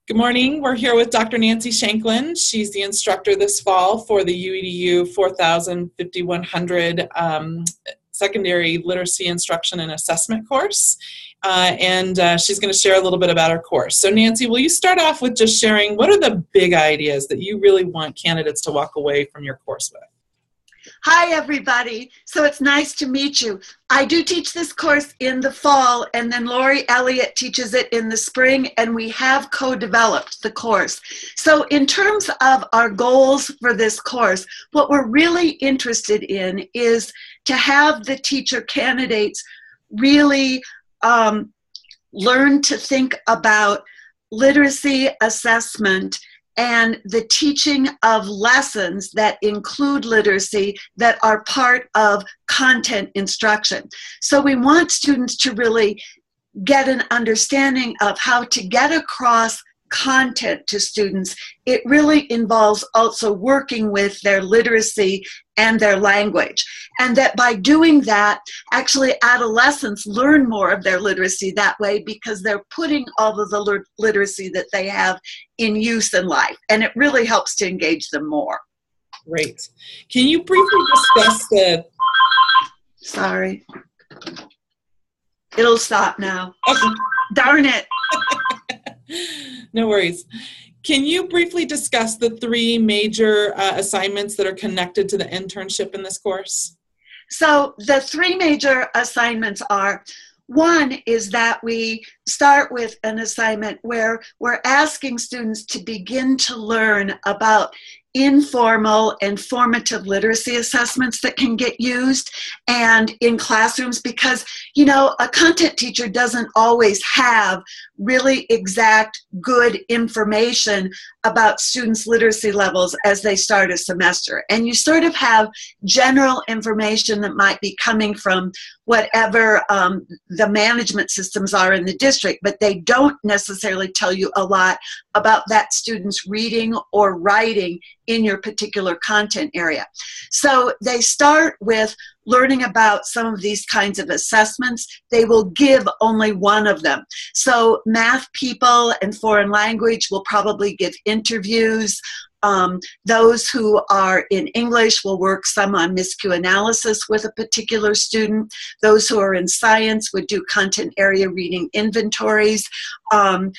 Good morning. We're here with Dr. Nancy Shanklin. She's the instructor this fall for the UEDU 5015 secondary literacy instruction and assessment course. She's going to share a little bit about her course. So Nancy, will you start off with just sharing what are the big ideas that you really want candidates to walk away from your course with? Hi, everybody. So it's nice to meet you. I do teach this course in the fall, and then Lori Elliott teaches it in the spring, and we have co-developed the course. So in terms of our goals for this course, what we're really interested in is to have the teacher candidates really learn to think about literacy assessment and the teaching of lessons that include literacy that are part of content instruction. So we want students to really get an understanding of how to get across content to students. It really involves also working with their literacy and their language. And that by doing that, actually adolescents learn more of their literacy that way because they're putting all of the literacy that they have in use in life. And it really helps to engage them more. Great. Can you briefly discuss the... Sorry. It'll stop now. Okay. Darn it. No worries. Can you briefly discuss the three major assignments that are connected to the internship in this course? So the three major assignments are, one is that we start with an assignment where we're asking students to begin to learn about informal and formative literacy assessments that can get used and in classrooms because, you know, a content teacher doesn't always have really exact good information about students' literacy levels as they start a semester. And you sort of have general information that might be coming from whatever the management systems are in the district, but they don't necessarily tell you a lot about that student's reading or writing in your particular content area. So they start with learning about some of these kinds of assessments. They will give only one of them. So math people and foreign language will probably give interviews. Those who are in English will work some on miscue analysis with a particular student. Those who are in science would do content area reading inventories. And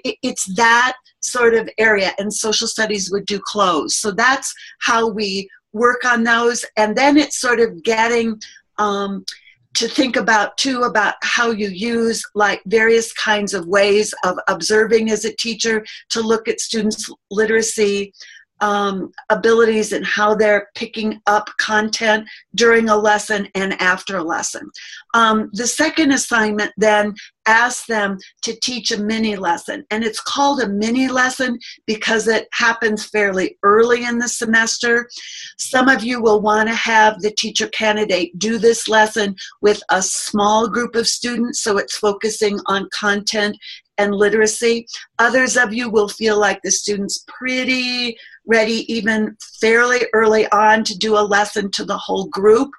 it's that sort of area, and social studies would do close. So that's how we work on those. And then it's sort of getting to think about too about how you use like various kinds of ways of observing as a teacher to look at students' literacy abilities and how they're picking up content during a lesson and after a lesson. The second assignment then asks them to teach a mini lesson, and it's called a mini lesson because it happens fairly early in the semester. Some of you will want to have the teacher candidate do this lesson with a small group of students, so it's focusing on content and literacy. Others of you will feel like the student's pretty ready even fairly early on to do a lesson to the whole group.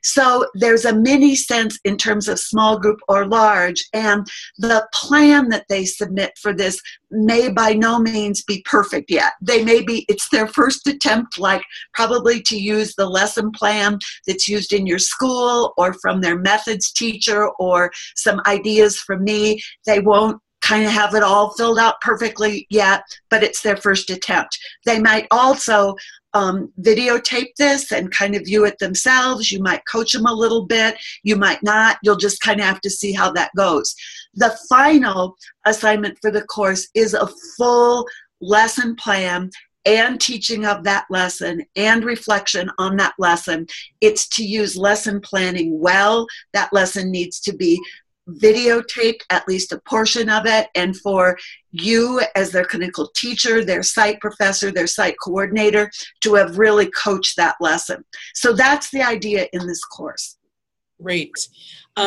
So there's a mini sense in terms of small group or large, and the plan that they submit for this may by no means be perfect yet. It's their first attempt, like probably to use the lesson plan that's used in your school or from their methods teacher or some ideas from me. They won't kind of have it all filled out perfectly yet, but it's their first attempt. They might also videotape this and kind of view it themselves. You might coach them a little bit. You might not. You'll just kind of have to see how that goes. The final assignment for the course is a full lesson plan and teaching of that lesson and reflection on that lesson. It's to use lesson planning well. That lesson needs to be videotaped, at least a portion of it, and for you as their clinical teacher, their site professor, their site coordinator to have really coached that lesson. So that's the idea in this course. Great.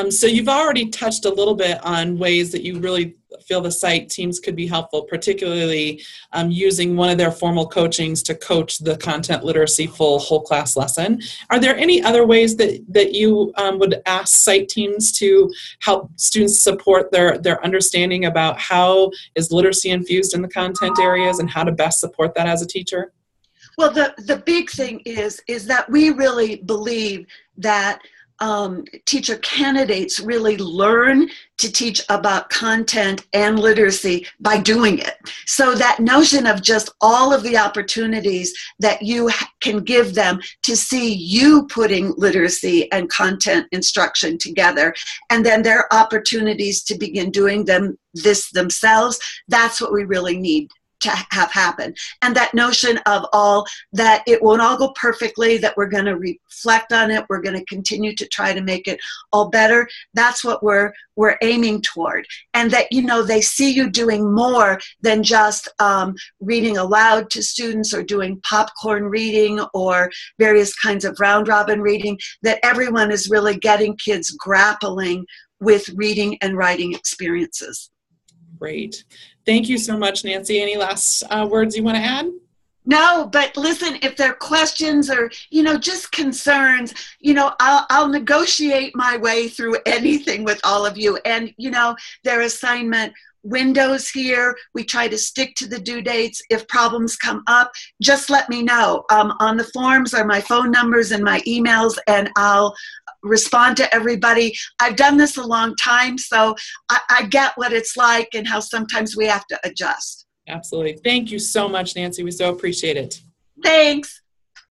So you've already touched a little bit on ways that you really feel the site teams could be helpful, particularly using one of their formal coachings to coach the content literacy full whole class lesson. Are there any other ways that you would ask site teams to help students support their understanding about how is literacy infused in the content areas and how to best support that as a teacher? Well, the big thing is that we really believe that teacher candidates really learn to teach about content and literacy by doing it. So that notion of just all of the opportunities that you can give them to see you putting literacy and content instruction together, and then their opportunities to begin doing this themselves, that's what we really need to have happen. And that notion of all that it won't all go perfectly, that we're going to reflect on it, we're going to continue to try to make it all better, that's what we're aiming toward. And that, you know, they see you doing more than just reading aloud to students or doing popcorn reading or various kinds of round robin reading, that everyone is really getting kids grappling with reading and writing experiences. Great. Thank you so much, Nancy. Any last words you want to add? No, but listen, if there are questions or, you know, just concerns, you know, I'll negotiate my way through anything with all of you. And, you know, their assignment windows here, we try to stick to the due dates. If problems come up, just let me know. On the forms are my phone numbers and my emails, and I'll respond to everybody. I've done this a long time, so I get what it's like and how sometimes we have to adjust. Absolutely. Thank you so much, Nancy. We so appreciate it. Thanks.